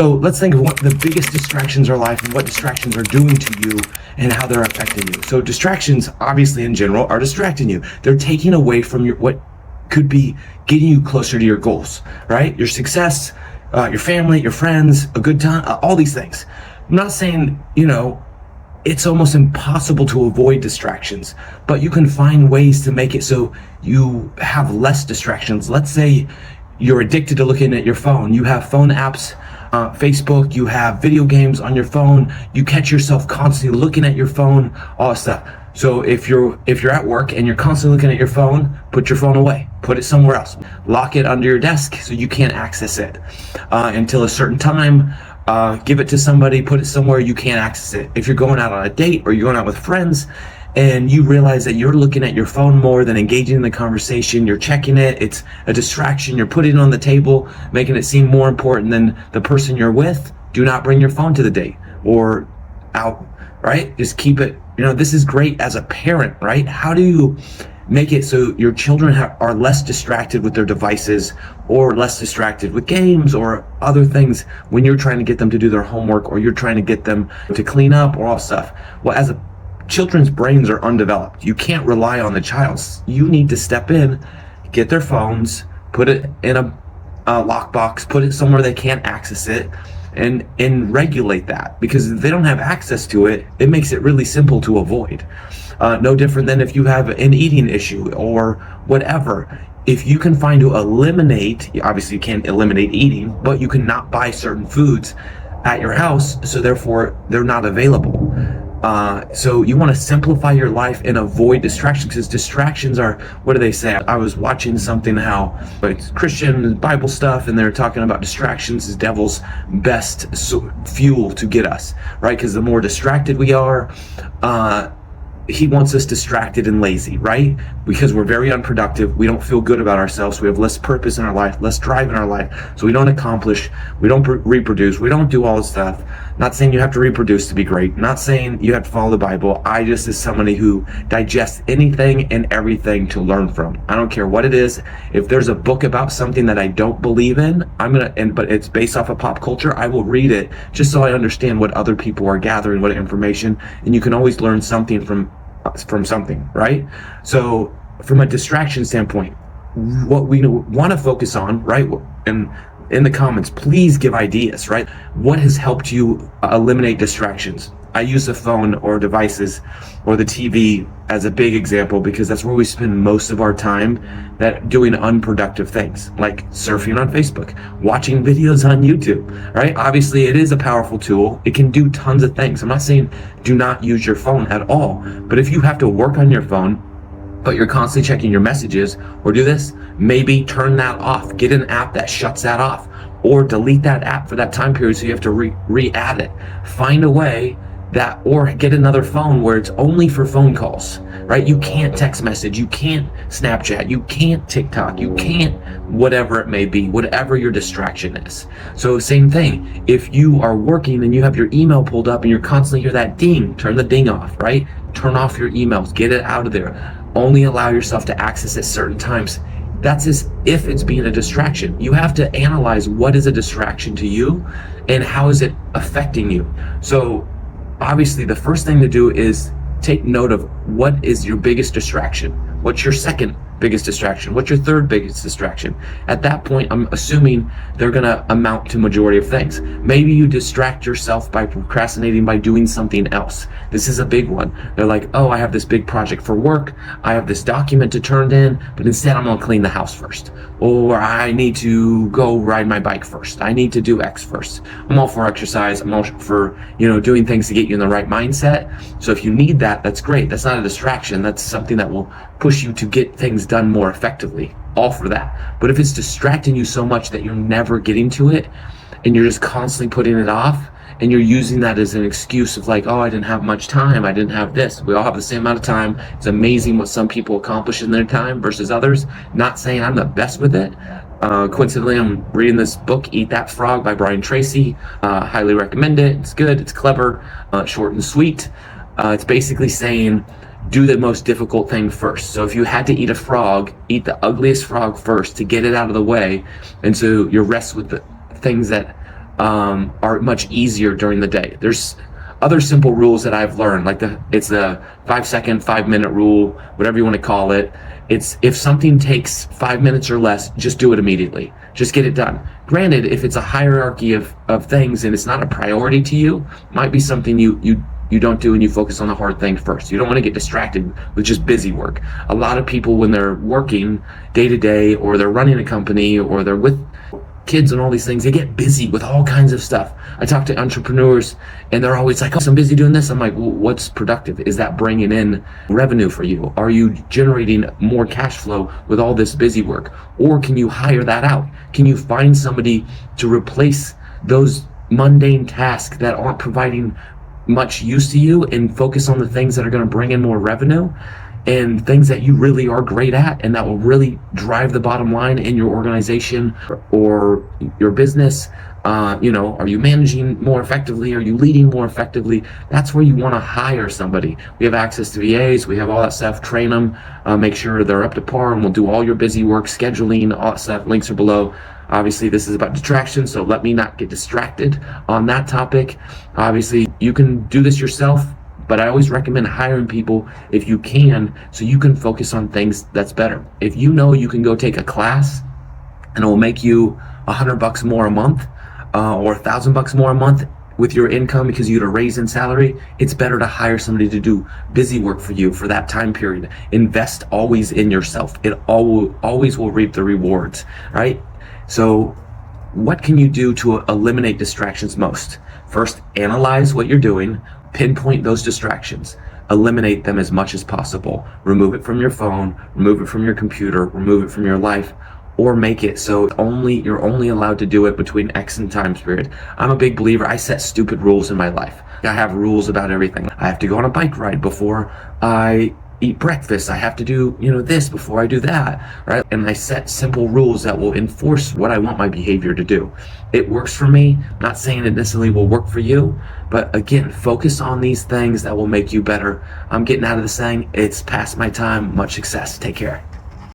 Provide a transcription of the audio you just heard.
So let's think of what the biggest distractions are in life and what distractions are doing to you and how they're affecting you. So distractions, obviously in general, are distracting you. They're taking away from what could be getting you closer to your goals, right? Your success, your family, your friends, a good time, all these things. I'm not saying, it's almost impossible to avoid distractions, but you can find ways to make it so you have less distractions. Let's say you're addicted to looking at your phone. You have phone apps, Facebook, you have video games on your phone. You catch yourself constantly looking at your phone, all that stuff. So if you're at work and you're constantly looking at your phone, put your phone away, put it somewhere else, lock it under your desk so you can't access it until a certain time. Give it to somebody, put it somewhere you can't access it. If you're going out on a date or you're going out with friends and you realize that you're looking at your phone more than engaging in the conversation, you're checking it, it's a distraction, you're putting it on the table, making it seem more important than the person you're with, do not bring your phone to the date or out, right? Just keep it, this is great as a parent, right? How do you make it so your children are less distracted with their devices or less distracted with games or other things when you're trying to get them to do their homework or you're trying to get them to clean up or all stuff? Well, as children's brains are undeveloped. You can't rely on the child's. You need to step in, get their phones, put it in a lockbox, put it somewhere they can't access it, and regulate that, because if they don't have access to it, it makes it really simple to avoid. No different than if you have an eating issue or whatever. If you can find to eliminate, obviously you can't eliminate eating, but you can not buy certain foods at your house, so therefore they're not available. So you want to simplify your life and avoid distractions, because distractions are, what do they say? I was watching something how it's Christian Bible stuff, and they're talking about distractions is devil's best fuel to get us, right? Because the more distracted we are, he wants us distracted and lazy, right? Because we're very unproductive. We don't feel good about ourselves. We have less purpose in our life, less drive in our life. So we don't accomplish, we don't reproduce, we don't do all this stuff. Not saying you have to reproduce to be great. Not saying you have to follow the Bible. I just is somebody who digests anything and everything to learn from. I don't care what it is. If there's a book about something that I don't believe in, but it's based off of pop culture, I will read it just so I understand what other people are gathering, what information, and you can always learn something from something, right? So from a distraction standpoint, what we want to focus on, right? And in the comments, please give ideas, right? What has helped you eliminate distractions? I use the phone or devices or the TV as a big example, because that's where we spend most of our time doing unproductive things, like surfing on Facebook, watching videos on YouTube, right? Obviously, it is a powerful tool. It can do tons of things. I'm not saying do not use your phone at all, but if you have to work on your phone, but you're constantly checking your messages or do this, maybe turn that off. Get an app that shuts that off, or delete that app for that time period so you have to re-add it. Find a way that, or get another phone where it's only for phone calls, right? You can't text message, you can't Snapchat, you can't TikTok, you can't whatever it may be, whatever your distraction is. So same thing, if you are working and you have your email pulled up and you're constantly hear that ding, turn the ding off, right? Turn off your emails, get it out of there. Only allow yourself to access at certain times. That's as if it's being a distraction. You have to analyze what is a distraction to you and how is it affecting you. So obviously the first thing to do is take note of what is your biggest distraction. What's your second biggest distraction? What's your third biggest distraction? At that point, I'm assuming they're gonna amount to majority of things. Maybe you distract yourself by procrastinating by doing something else. This is a big one. They're like, oh, I have this big project for work. I have this document to turn in, but instead I'm gonna clean the house first. Or I need to go ride my bike first. I need to do X first. I'm all for exercise. I'm all for, doing things to get you in the right mindset. So if you need that, that's great. That's not a distraction. That's something that will push you to get things done more effectively. All for that. But if it's distracting you so much that you're never getting to it and you're just constantly putting it off and you're using that as an excuse of like, oh, I didn't have much time, I didn't have this. We all have the same amount of time. It's amazing what some people accomplish in their time versus others. Not saying I'm the best with it. Coincidentally, I'm reading this book, Eat That Frog by Brian Tracy. Highly recommend it. It's good, it's clever, short and sweet. It's basically saying do the most difficult thing first. So if you had to eat a frog, eat the ugliest frog first to get it out of the way, and so you rest with the things that are much easier during the day. There's other simple rules that I've learned, like it's the 5-second, 5-minute rule, whatever you want to call it. It's if something takes 5 minutes or less, just do it immediately. Just get it done. Granted, if it's a hierarchy of things and it's not a priority to you, might be something you don't do, and you focus on the hard thing first. You don't want to get distracted with just busy work. A lot of people, when they're working day to day, or they're running a company, or they're with kids and all these things, they get busy with all kinds of stuff. I talk to entrepreneurs and they're always like, oh, I'm busy doing this. I'm like, well, what's productive? Is that bringing in revenue for you? Are you generating more cash flow with all this busy work? Or can you hire that out? Can you find somebody to replace those mundane tasks that aren't providing much use to you, and focus on the things that are going to bring in more revenue and things that you really are great at, and that will really drive the bottom line in your organization or your business? Are you managing more effectively? Are you leading more effectively? That's where you want to hire somebody. We have access to VAs. We have all that stuff. Train them, make sure they're up to par, and we'll do all your busy work, scheduling, all that stuff. Links are below. Obviously, this is about distraction, so let me not get distracted on that topic. Obviously, you can do this yourself, but I always recommend hiring people if you can, so you can focus on things that's better. If you know you can go take a class and it will make you $100 more a month, or $1,000 more a month with your income because you get a raise in salary, it's better to hire somebody to do busy work for you for that time period. Invest always in yourself. It always will reap the rewards, right? So what can you do to eliminate distractions most? First, analyze what you're doing, pinpoint those distractions, eliminate them as much as possible. Remove it from your phone, remove it from your computer, remove it from your life, or make it so you're only allowed to do it between X and time period. I'm a big believer. I set stupid rules in my life. I have rules about everything. I have to go on a bike ride before I eat breakfast. I have to do, this before I do that, right? And I set simple rules that will enforce what I want my behavior to do. It works for me. I'm not saying it necessarily will work for you, but again, focus on these things that will make you better. I'm getting out of this saying, it's past my time. Much success. Take care.